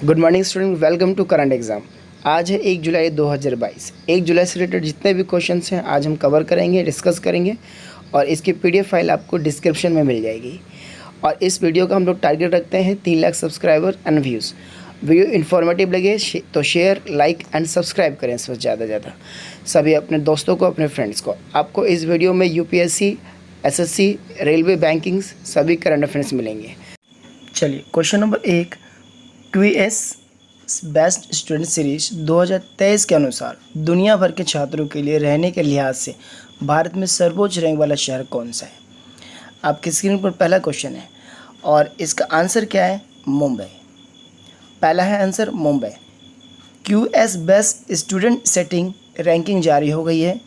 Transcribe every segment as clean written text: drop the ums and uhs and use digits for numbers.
Good morning student, welcome to current exam. आज है 1 जुलाई 2022। 1 जुलाई से रिलेटेड जितने भी क्वेश्चंस हैं आज हम कवर करेंगे, डिस्कस करेंगे और इसकी पीडीएफ फाइल आपको डिस्क्रिप्शन में मिल जाएगी। और इस वीडियो का हम लोग टारगेट रखते हैं 3 lakh subscriber and views. Video informative लगे तो शेयर, लाइक एंड सब्सक्राइब करें सबसे ज़्यादा सभी अपने दोस्तों को, अपने फ्रेंड्स को। आपको इस वीडियो में यूपीएससी, एसएससी, रेलवे, बैंकिंग्स सभी करंट अफेयर्स मिलेंगे। चलिए question number 1, QS best student series 2023 के अनुसार दुनिया भर के छात्रों के लिए रहने के लिहाज से भारत में सर्वोच्च रैंक वाला शहर कौन सा है। आपकी स्क्रीन पर पहला क्वेश्चन है और इसका आंसर क्या है? मुंबई। पहला है answer Mumbai. QS best student setting ranking जारी हो गई है।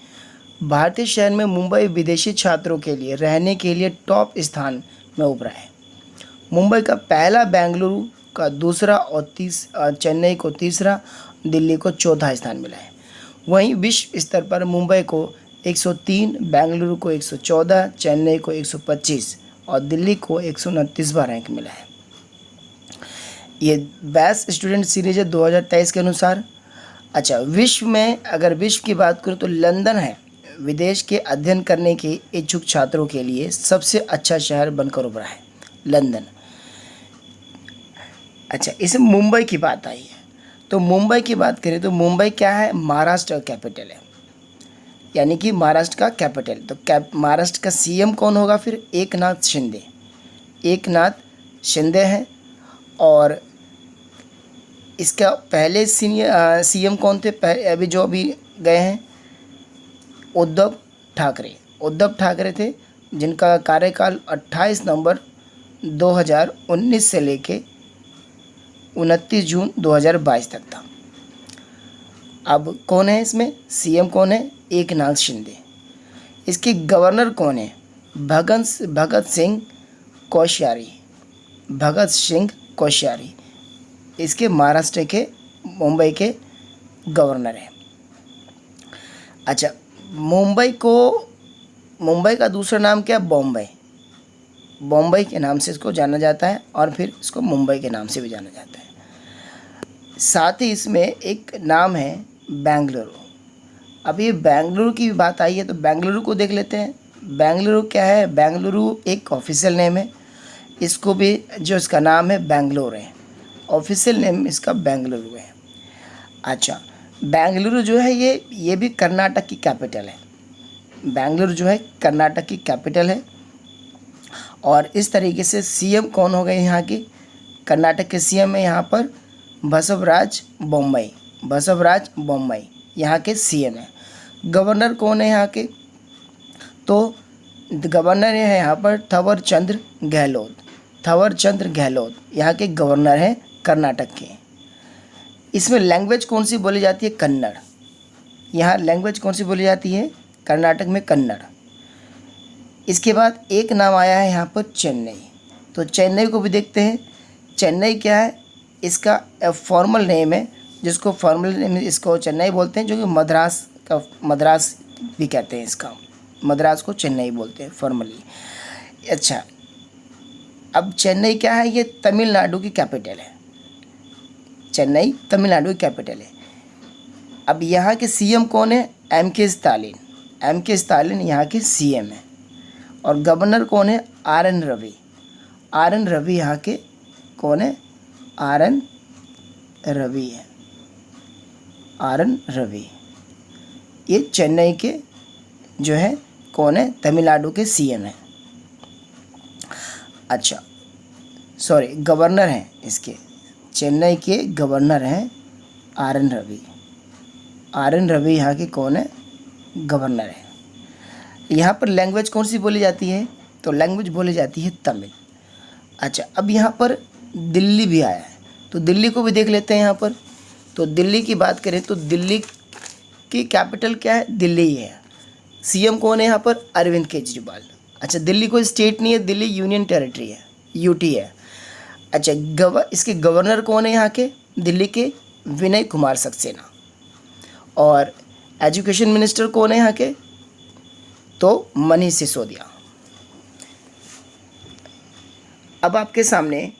भारतीय शहर में मुंबई विदेशी छात्रों के लिए रहने के लिए टॉप स्थान में उभरा है। मुंबई का पहला, बेंगलुरु का दूसरा और चेन्नई को तीसरा, दिल्ली को चौथा स्थान मिला है। वहीं विश्व स्तर पर मुंबई को 103, बेंगलुरु को 114, चेन्नई को 125 और दिल्ली को 129वां रैंक मिला है। ये बेस्ट स्टूडेंट सीरीज है 2023 के अनुसार। अच्छा, विश्व में अगर विश्व की बात करूँ तो लंदन है विदेश के अध्ययन करने के इच्छुक छात्रों के लिए सबसे अच्छा शहर बनकर उभरा है, लंदन। अच्छा, इसमें मुंबई की बात आई है तो मुंबई की बात करें तो मुंबई क्या है? महाराष्ट्र का कैपिटल है, यानी कि महाराष्ट्र का कैपिटल। तो महाराष्ट्र का सीएम कौन होगा फिर? एकनाथ शिंदे। एकनाथ शिंदे हैं। और इसका पहले सीएम कौन थे? अभी जो अभी गए हैं, उद्धव ठाकरे। उद्धव ठाकरे थे जिनका कार्यकाल 28 नवंबर 2019 से लेके 29 जून 2022 तक था। अब कौन है इसमें? सीएम कौन है? एकनाथ शिंदे। इसके गवर्नर कौन है? भगत सिंह कोश्यारी। भगत सिंह कोश्यारी इसके महाराष्ट्र के मुंबई के गवर्नर हैं। अच्छा, मुंबई का दूसरा नाम क्या? बॉम्बे। बॉम्बे के नाम से इसको जाना जाता है और फिर इसको मुंबई के नाम से भी जाना जाता है। साथ ही इसमें एक नाम है बेंगलुरु। अब ये बेंगलुरु की बात आई है तो बेंगलुरु को देख लेते हैं। बेंगलुरु क्या है? बेंगलुरु एक ऑफिशियल नेम है। इसको भी जो इसका नाम है बेंगलोर है, ऑफिशियल नेम इसका बेंगलुरु है। अच्छा, बेंगलुरु जो है ये भी कर्नाटक की कैपिटल है। बेंगलुरु जो है कर्नाटक की कैपिटल है। और इस तरीके से सीएम कौन हो गए यहाँ की? कर्नाटक के सीएम है यहाँ पर बसवराज बोम्मई। बसवराज बोम्मई यहाँ के सीएम हैं। गवर्नर कौन है यहाँ के? तो गवर्नर है यहाँ पर थवरचंद्र गहलोत। थवरचंद्र गहलोत यहाँ के गवर्नर हैं कर्नाटक के। इसमें लैंग्वेज कौन सी बोली जाती है? कन्नड़। यहाँ लैंग्वेज कौन सी बोली जाती है? कर्नाटक में कन्नड़। इसके बाद एक नाम आया है यहाँ पर चेन्नई। तो चेन्नई को भी देखते हैं। चेन्नई क्या है? इसका फॉर्मल नेम है, जिसको फॉर्मल नेम इसको चेन्नई बोलते हैं, जो कि मद्रास भी कहते हैं। इसका मद्रास को चेन्नई बोलते हैं फॉर्मली। अच्छा, अब चेन्नई क्या है? ये तमिलनाडु की कैपिटल है। चेन्नई तमिलनाडु की कैपिटल है। अब यहाँ के सीएम कौन है? एम.के. स्टालिन। एम.के. स्टालिन यहाँ के सीएम है। और गवर्नर कौन है? आर.एन. रवि। आर.एन. रवि यहाँ के कौन है? आर.एन. रवि है। आर.एन. रवि ये चेन्नई के जो है कौन है? तमिलनाडु के सीएम है। अच्छा, सॉरी, गवर्नर हैं इसके। चेन्नई के गवर्नर हैं आर.एन. रवि। आर.एन. रवि यहाँ के कौन है? गवर्नर है। यहाँ पर लैंग्वेज कौन सी बोली जाती है? तो लैंग्वेज बोली जाती है तमिल। अच्छा, अब यहाँ पर दिल्ली भी आया है तो दिल्ली को भी देख लेते हैं यहाँ पर। तो दिल्ली की बात करें तो दिल्ली की कैपिटल क्या है? दिल्ली ही है। सीएम कौन है यहाँ पर? अरविंद केजरीवाल। अच्छा, दिल्ली कोई स्टेट नहीं है, दिल्ली यूनियन टेरिटरी है, यूटी है। अच्छा, इसके गवर्नर कौन है यहाँ के? दिल्ली के विनय कुमार सक्सेना। और एजुकेशन मिनिस्टर कौन है यहाँ के? तो मनीष सिसोदिया। अब आपके सामने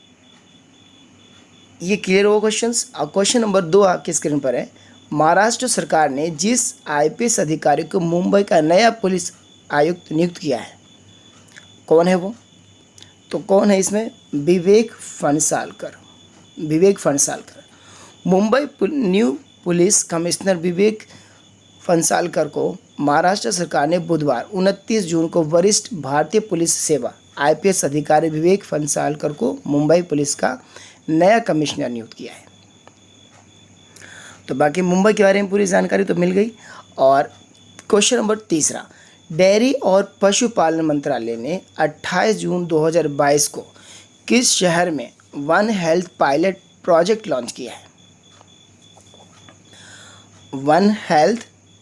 ये क्लियर हो क्वेश्चंस। अब क्वेश्चन नंबर 2 आपकी स्क्रीन पर है। महाराष्ट्र सरकार ने जिस आईपीएस अधिकारी को मुंबई का नया पुलिस आयुक्त नियुक्त किया है, कौन है वो? तो कौन है इसमें? Vivek Phansalkar. Vivek Phansalkar. Mumbai new police commissioner Vivek Phansalkar को महाराष्ट्र सरकार ने बुधवार 29 जून को वरिष्ठ भारतीय पुलिस सेवा आईपीएस अधिकारी विवेक फणसालकर को मुंबई पुलिस का नया कमिश्नर नियुक्त किया है। तो बाकी मुंबई के बारे में पूरी जानकारी तो मिल गई। और क्वेश्चन नंबर 3, डेयरी और पशुपालन मंत्रालय ने 28 जून 2022 को किस शहर में one health pilot project launch किया है?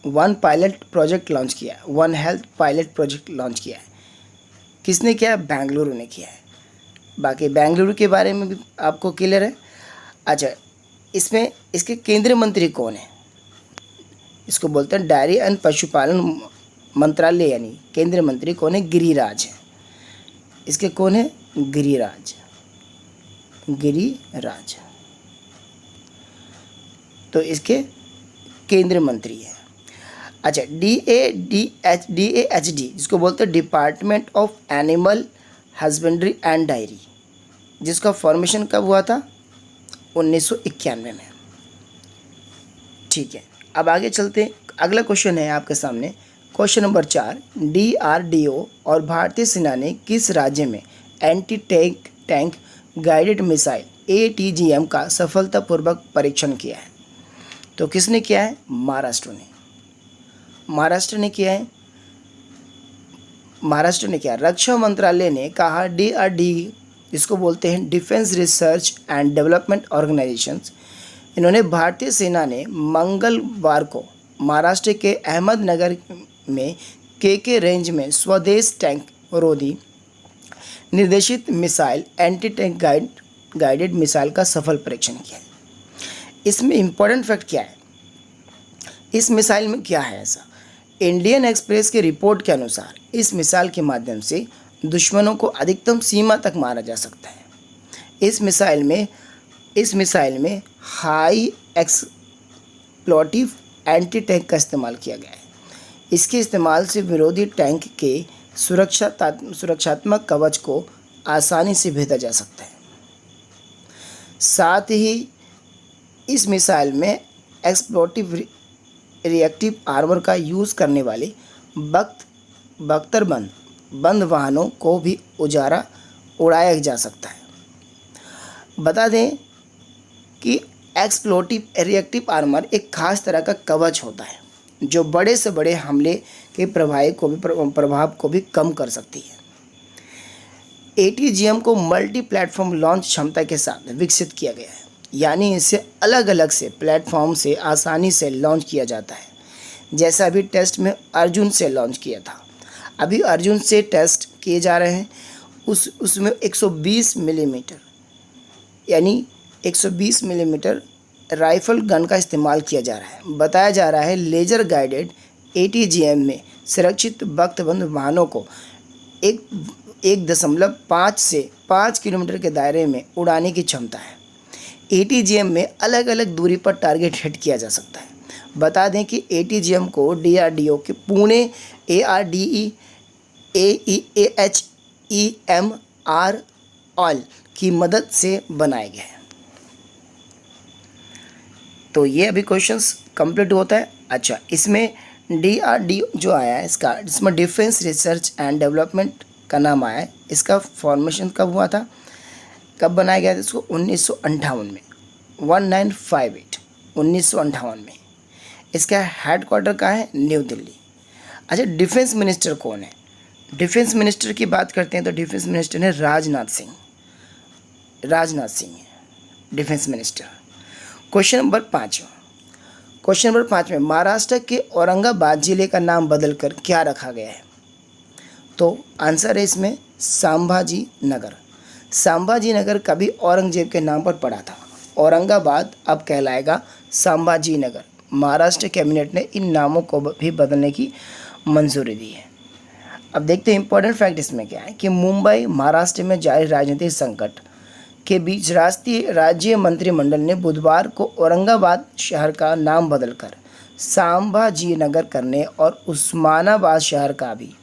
वन पायलट प्रोजेक्ट लॉन्च किया है। One health pilot project launch किया है। किसने किया? बेंगलुरु ने किया है। बाकी बेंगलुरु के बारे में भी आपको क्लियर है। अच्छा, इसमें इसके केंद्रीय मंत्री कौन है? इसको बोलते हैं डेयरी एंड पशुपालन मंत्रालय, यानी केंद्रीय मंत्री कौन है? गिरिराज है। इसके कौन है? गिरिराज। तो इसके केंद्रीय मंत्री है। अच्छा, DAHD जिसको बोलते हैं department of animal husbandry and diary, जिसका फॉर्मेशन कब हुआ था? 1991 में। ठीक है, अब आगे चलते हैं। अगला क्वेश्चन है आपके सामने, क्वेश्चन नंबर 4, DRDO और भारतीय सेना ने किस राज्य में anti tank guided missile ATGM का सफलतापूर्वक परीक्षण किया है? तो किसने किया है? महाराष्ट्र ने किया है। रक्षा मंत्रालय ने कहा DRD, इसको बोलते हैं defence research and development organisations, इन्होंने भारतीय सेना ने मंगलवार को महाराष्ट्र के अहमदनगर में KK रेंज में स्वदेश टैंक रोधी निर्देशित missile anti tank guided missile का सफल परीक्षण किया है। इसमें इम्पोर्टेंट फैक्ट क्या है? इस मिसाइल में क्या है ऐसा? इंडियन एक्सप्रेस की रिपोर्ट के अनुसार इस मिसाइल के माध्यम से दुश्मनों को अधिकतम सीमा तक मारा जा सकता है। इस मिसाइल में हाई एक्सप्लोटिव एंटी टैंक का इस्तेमाल किया गया है। इसके इस्तेमाल से विरोधी टैंक के सुरक्षात्मक कवच को आसानी से भेदा जा सकता है। साथ ही इस मिसाइल में एक्सप्लोटिव रिएक्टिव आर्मर का यूज़ करने वाले बख्तरबंद वाहनों को भी उड़ाया जा सकता है। बता दें कि एक्सप्लोटिव रिएक्टिव आर्मर एक खास तरह का कवच होता है जो बड़े से बड़े हमले के प्रभाव को भी कम कर सकती है। ATGM को मल्टी प्लेटफॉर्म लॉन्च क्षमता के साथ विकसित किया गया है, यानी इसे अलग अलग से प्लेटफॉर्म से आसानी से लॉन्च किया जाता है। जैसा अभी टेस्ट में अर्जुन से लॉन्च किया था, अभी अर्जुन से टेस्ट किए जा रहे हैं। उसमें 120 मिलीमीटर यानी 120 मिलीमीटर राइफल गन का इस्तेमाल किया जा रहा है। बताया जा रहा है लेज़र गाइडेड ATGM में सुरक्षित बख्तबंद वाहनों को 1.5 से 5 किलोमीटर के दायरे में उड़ाने की क्षमता है। ATGM में अलग अलग दूरी पर टारगेट हिट किया जा सकता है। बता दें कि ATGM को DRDO के पुणे ARDE-AHEMR ऑल की मदद से बनाया गया है। तो ये अभी क्वेश्चंस कंप्लीट होता है। अच्छा, इसमें DRDO जो आया है इसमें डिफेंस रिसर्च एंड डेवलपमेंट का नाम आया है। इसका फॉर्मेशन कब हुआ था, कब बनाया गया था इसको? 1958 में, 1958 में। इसका हेडक्वार्टर कहाँ है? न्यू दिल्ली। अच्छा, डिफेंस मिनिस्टर कौन है? डिफेंस मिनिस्टर की बात करते हैं तो डिफेंस मिनिस्टर है राजनाथ सिंह है डिफेंस मिनिस्टर। क्वेश्चन नंबर 5 में महाराष्ट्र के औरंगाबाद जिले का नाम बदलकर क्या रखा गया है? तो आंसर है इसमें संभाजी नगर कभी औरंगजेब के नाम पर पड़ा था। औरंगाबाद अब कहलाएगा संभाजी नगर। महाराष्ट्र कैबिनेट ने इन नामों को भी बदलने की मंजूरी दी है। अब देखते हैं इंपॉर्टेंट फैक्ट इसमें क्या है कि मुंबई महाराष्ट्र में जारी राजनीतिक संकट के बीच राष्ट्रीय राज्य मंत्रिमंडल ने बुधवार को औरंगाबाद शहर का नाम बदलकर संभाजी नगर करने और उस्मानाबाद शहर का भी,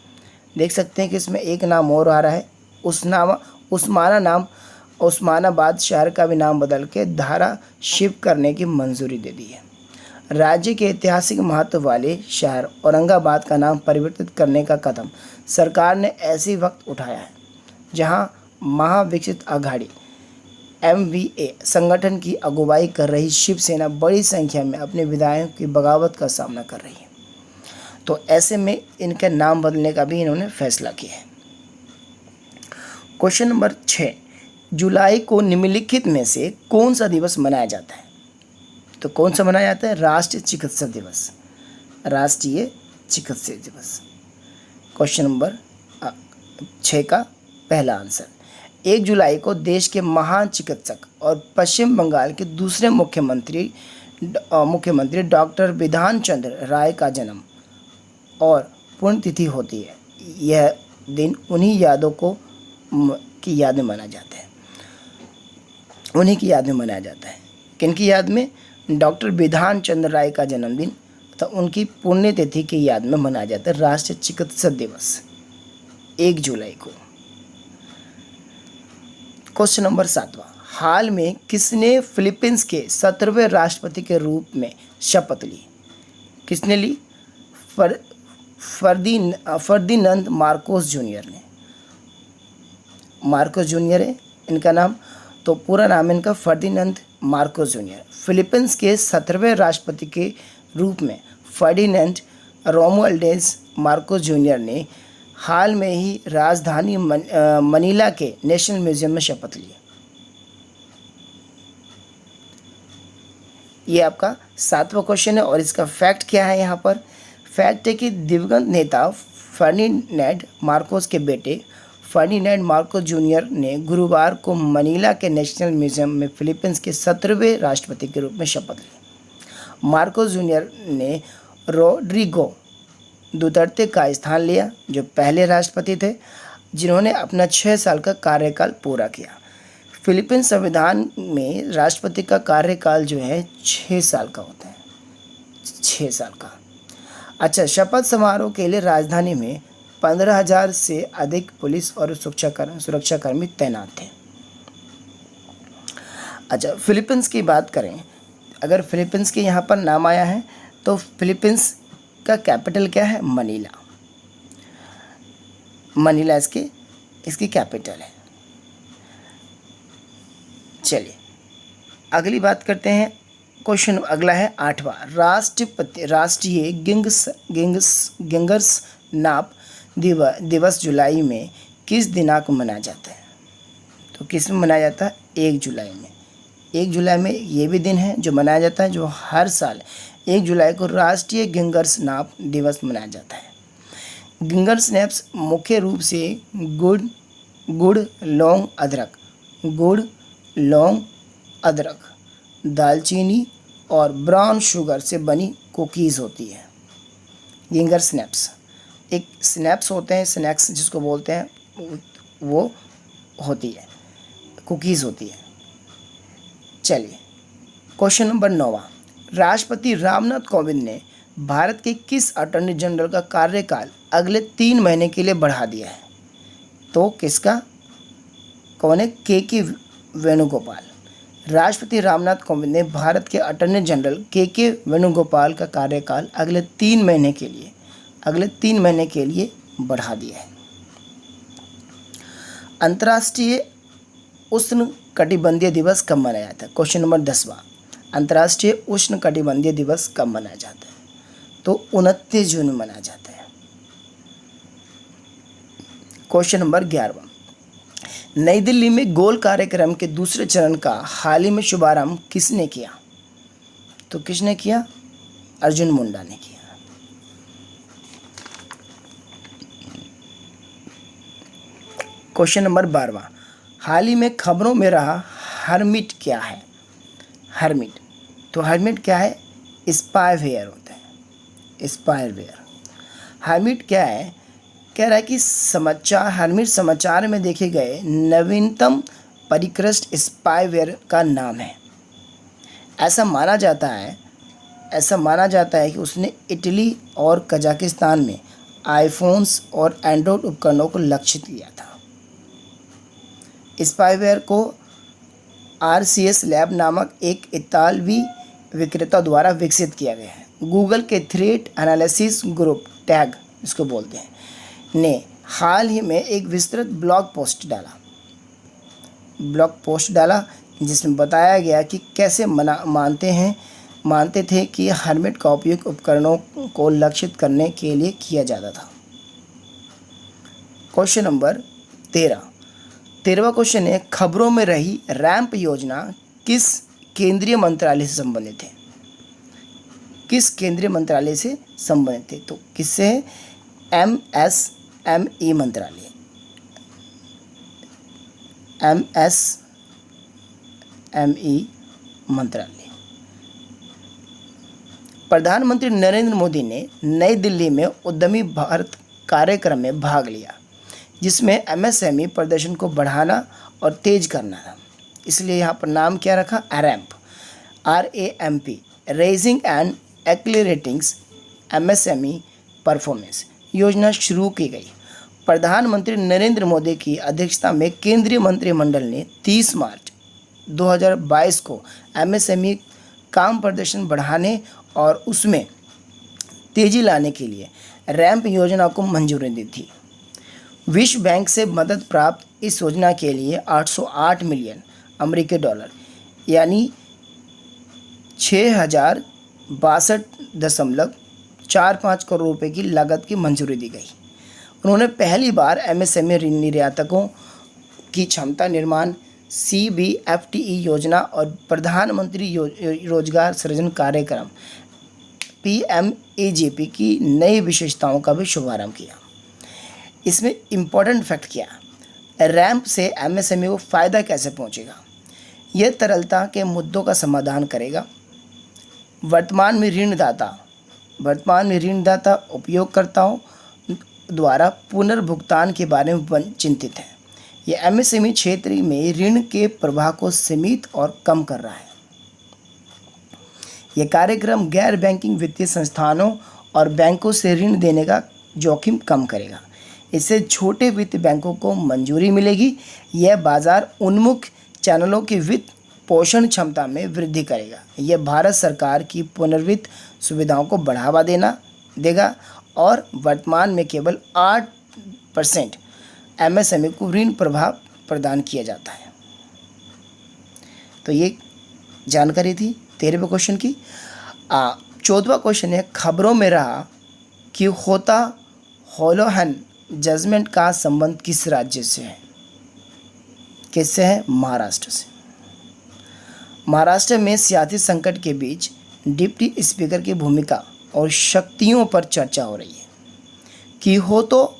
देख सकते हैं कि इसमें एक नाम और आ रहा है, उस्मानाबाद शहर का भी नाम बदल के धाराशिव करने की मंजूरी दे दी है। राज्य के ऐतिहासिक महत्व वाले शहर औरंगाबाद का नाम परिवर्तित करने का कदम सरकार ने ऐसे वक्त उठाया है जहां महाविकास आघाड़ी MVA संगठन की अगुवाई कर रही शिवसेना बड़ी संख्या में अपने विधायकों की बगावत का सामना कर रही है। तो ऐसे में इनका नाम बदलने का भी इन्होंने फैसला किया है। क्वेश्चन नंबर 6, जुलाई को निम्नलिखित में से कौन सा दिवस मनाया जाता है? तो कौन सा मनाया जाता है? राष्ट्रीय चिकित्सा दिवस। राष्ट्रीय चिकित्सा दिवस क्वेश्चन नंबर 6 का पहला आंसर। 1 जुलाई को देश के महान चिकित्सक और पश्चिम बंगाल के दूसरे मुख्यमंत्री डॉक्टर बिधान चंद्र राय का जन्म और पुण्यतिथि होती है। यह दिन उन्हीं यादों की याद में मनाया जाता है। उन्हीं की याद में मनाया जाता है। किनकी याद में? डॉक्टर बिधान चंद्र राय का जन्मदिन तो उनकी पुण्यतिथि की याद में मनाया जाता है राष्ट्रीय चिकित्सा दिवस 1 जुलाई को। क्वेश्चन नंबर 7, हाल में किसने फिलीपींस के 17वें राष्ट्रपति के रूप में शपथ ली? किसने ली? फर्दिनांड मार्कोस जूनियर ने। मार्कोस जूनियर है इनका नाम, तो पूरा नाम है इनका फर्दिनांड मार्कोस जूनियर। फिलीपींस के 17वें राष्ट्रपति के रूप में फर्डिनेंड रोमुआल्डेज मार्कोस जूनियर ने हाल में ही राजधानी मनीला के नेशनल म्यूजियम में शपथ ली। ये आपका 7वां क्वेश्चन है और इसका फैक्ट क्या है? यहाँ पर फैक्ट है कि दिवंगत नेता फर्डिनेंड मार्कोस के बेटे फर्डिनेंड मार्कोस जूनियर ने गुरुवार को मनीला के नेशनल म्यूजियम में फिलीपींस के 17वें राष्ट्रपति के रूप में शपथ ली। मार्कोस जूनियर ने रोड्रिगो दुतर्ते का स्थान लिया, जो पहले राष्ट्रपति थे जिन्होंने अपना 6 साल का कार्यकाल पूरा किया। फिलीपींस संविधान में राष्ट्रपति का कार्यकाल जो है 6 साल का होता है, 6 साल का। अच्छा, शपथ समारोह के लिए राजधानी में 15,000 से अधिक पुलिस और सुरक्षाकर्मी तैनात थे। अच्छा, फिलीपींस की बात करें, अगर फिलीपींस के यहाँ पर नाम आया है तो फिलीपींस का कैपिटल क्या है? मनीला। मनीला इसकी कैपिटल है। चलिए अगली बात करते हैं। क्वेश्चन अगला है 8वां, राष्ट्रीय गिंगर्स नाप दिवस जुलाई में किस दिनांक को मनाया जाता है? तो किस में मनाया जाता है? 1 जुलाई में। 1 जुलाई में ये भी दिन है जो मनाया जाता है, जो हर साल 1 जुलाई को राष्ट्रीय गिंगर्स नाप दिवस मनाया जाता है। गिंगर स्नैप्स मुख्य रूप से गुड़, लौंग, अदरक, दालचीनी और ब्राउन शुगर से बनी कुकीज़ होती है। गिंगर स्नैप्स एक स्नैप्स होते हैं, स्नैक्स जिसको बोलते हैं, वो होती है, कुकीज़ होती है। चलिए क्वेश्चन नंबर 9वां, राष्ट्रपति रामनाथ कोविंद ने भारत के किस अटॉर्नी जनरल का कार्यकाल अगले 3 महीने के लिए बढ़ा दिया है? तो किसका? कौन है? के वेणुगोपाल। राष्ट्रपति रामनाथ कोविंद ने भारत के अटॉर्नी जनरल के वेणुगोपाल का कार्यकाल अगले 3 महीने के लिए बढ़ा दिया है। अंतर्राष्ट्रीय उष्णकटिबंधीय दिवस कब मनाया जाता है? क्वेश्चन नंबर 10वां, अंतर्राष्ट्रीय उष्णकटिबंधीय दिवस कब मनाया जाता है? तो 29 जून में मनाया जाता है। क्वेश्चन नंबर 11वां, नई दिल्ली में गोल कार्यक्रम के दूसरे चरण का हाल ही में शुभारंभ किसने किया? तो किसने किया? अर्जुन मुंडा ने किया। क्वेश्चन नंबर 12वां, हाल ही में खबरों में रहा हर्मिट क्या है? हर्मिट, तो हर्मिट क्या है? स्पाईवेयर होता है, स्पाईवेयर। हर्मिट क्या है? कह रहा है कि हर्मिट समाचार में देखे गए नवीनतम परिष्कृत स्पाईवेयर का नाम है। ऐसा माना जाता है कि उसने इटली और कजाकिस्तान में आईफोन्स और एंड्रॉयड उपकरणों को लक्षित किया था। स्पाईवेयर को RCS लैब नामक एक इतालवी विक्रेता द्वारा विकसित किया गया है। गूगल के थ्रेट एनालिसिस ग्रुप, टैग इसको बोलते हैं, ने हाल ही में एक विस्तृत ब्लॉग पोस्ट डाला जिसमें बताया गया कि कैसे मानते थे कि हर्मिट का उपयोग उपकरणों को लक्षित करने के लिए किया जाता था। क्वेश्चन नंबर 13वां क्वेश्चन है, खबरों में रही रैंप योजना किस केंद्रीय मंत्रालय से संबंधित है? किस केंद्रीय मंत्रालय से संबंधित है? तो किससे है? MSME मंत्रालय। MSME मंत्रालय। प्रधानमंत्री नरेंद्र मोदी ने नई दिल्ली में उद्यमी भारत कार्यक्रम में भाग लिया, जिसमें MSME प्रदर्शन को बढ़ाना और तेज करना था। इसलिए यहाँ पर नाम क्या रखा? RAMP, raising and accelerating MSME performance योजना शुरू की गई। प्रधानमंत्री नरेंद्र मोदी की अध्यक्षता में केंद्रीय मंत्रिमंडल ने 30 मार्च 2022 को MSME काम प्रदर्शन बढ़ाने और उसमें तेजी लाने के लिए रैंप योजना को मंजूरी दी थी। विश्व बैंक से मदद प्राप्त इस योजना के लिए 808 मिलियन अमेरिकी डॉलर यानी 6062.45 करोड़ रुपए की लागत की मंजूरी दी गई। उन्होंने पहली बार MSME निर्यातकों की क्षमता निर्माण CBFTE योजना और प्रधानमंत्री रोजगार सृजन कार्यक्रम PMEGP की नई विशेषताओं का भी शुभारंभ किया। इसमें इम्पोर्टेंट फैक्ट क्या? रैंप से MSME को फ़ायदा कैसे पहुंचेगा? यह तरलता के मुद्दों का समाधान करेगा। वर्तमान में ऋणदाता उपयोगकर्ताओं द्वारा पुनर्भुगतान के बारे में चिंतित है। यह MSME क्षेत्र में ऋण के प्रवाह को सीमित और कम कर रहा है। यह कार्यक्रम गैर बैंकिंग वित्तीय संस्थानों और बैंकों से ऋण देने का जोखिम कम करेगा। इससे छोटे वित्त बैंकों को मंजूरी मिलेगी। यह बाजार उन्मुख चैनलों की वित्त पोषण क्षमता में वृद्धि करेगा। यह भारत सरकार की पुनर्वित्त सुविधाओं को बढ़ावा देगा और वर्तमान में केवल 8% MSME को ऋण प्रवाह प्रदान किया जाता है। तो ये जानकारी थी 13वें क्वेश्चन की। 14वां क्वेश्चन है, खबरों में रहा कि होता होलोहन जजमेंट का संबंध किस राज्य से है? किससे है? महाराष्ट्र से। महाराष्ट्र में सियासी संकट के बीच डिप्टी स्पीकर की भूमिका और शक्तियों पर चर्चा हो रही है। कि हो तो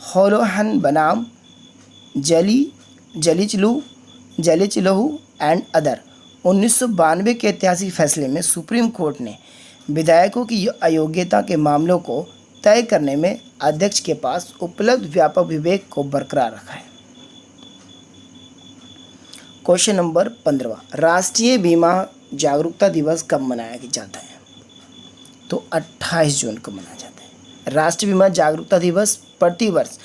होलोहन बनाम जलिचलहू एंड अदर 1992 के ऐतिहासिक फैसले में सुप्रीम कोर्ट ने विधायकों की अयोग्यता के मामलों को तय करने में अध्यक्ष के पास उपलब्ध व्यापक विवेक को बरकरार रखा है। क्वेश्चन नंबर 15, राष्ट्रीय बीमा जागरूकता दिवस कब मनाया जाता है? तो 28 जून को मनाया जाता है। राष्ट्रीय बीमा जागरूकता दिवस प्रतिवर्ष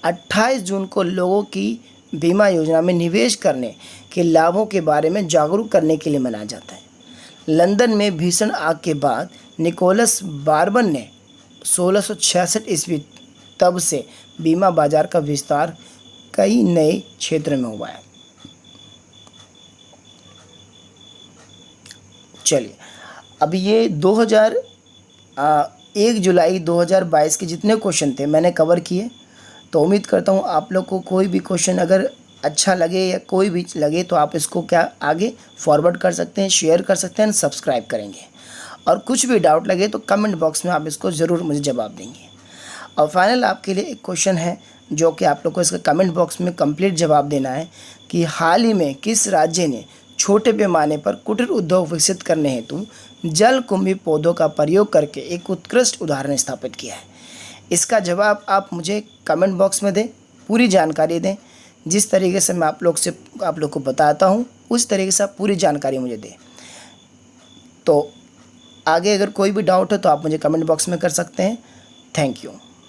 28 जून को लोगों की बीमा योजना में निवेश करने के लाभों के बारे में जागरूक करने के लिए मनाया जाता है। लंदन में भीषण आग के बाद निकोलस बार्बन ने 1666 ईस्वी तब से बीमा बाजार का विस्तार कई नए क्षेत्रों में हुआ है। चलिए, अब ये 1 जुलाई 2022 के जितने क्वेश्चन थे मैंने कवर किए। तो उम्मीद करता हूँ आप लोग को कोई भी क्वेश्चन अगर अच्छा लगे या कोई भी लगे तो आप इसको आगे फॉरवर्ड कर सकते हैं, शेयर कर सकते हैं, सब्सक्राइब करेंगे। और कुछ भी डाउट लगे तो कमेंट बॉक्स में आप इसको ज़रूर मुझे जवाब देंगे। और फाइनल आपके लिए एक क्वेश्चन है जो कि आप लोग को इसका कमेंट बॉक्स में कंप्लीट जवाब देना है कि हाल ही में किस राज्य ने छोटे पैमाने पर कुटीर उद्योग विकसित करने हेतु जलकुंभी पौधों का प्रयोग करके एक उत्कृष्ट उदाहरण स्थापित किया है? इसका जवाब आप मुझे कमेंट बॉक्स में दें, पूरी जानकारी दें जिस तरीके से मैं आप लोग को बताता हूँ उस तरीके से आप पूरी जानकारी मुझे दें। तो आगे अगर कोई भी डाउट है तो आप मुझे कमेंट बॉक्स में कर सकते हैं। Thank you.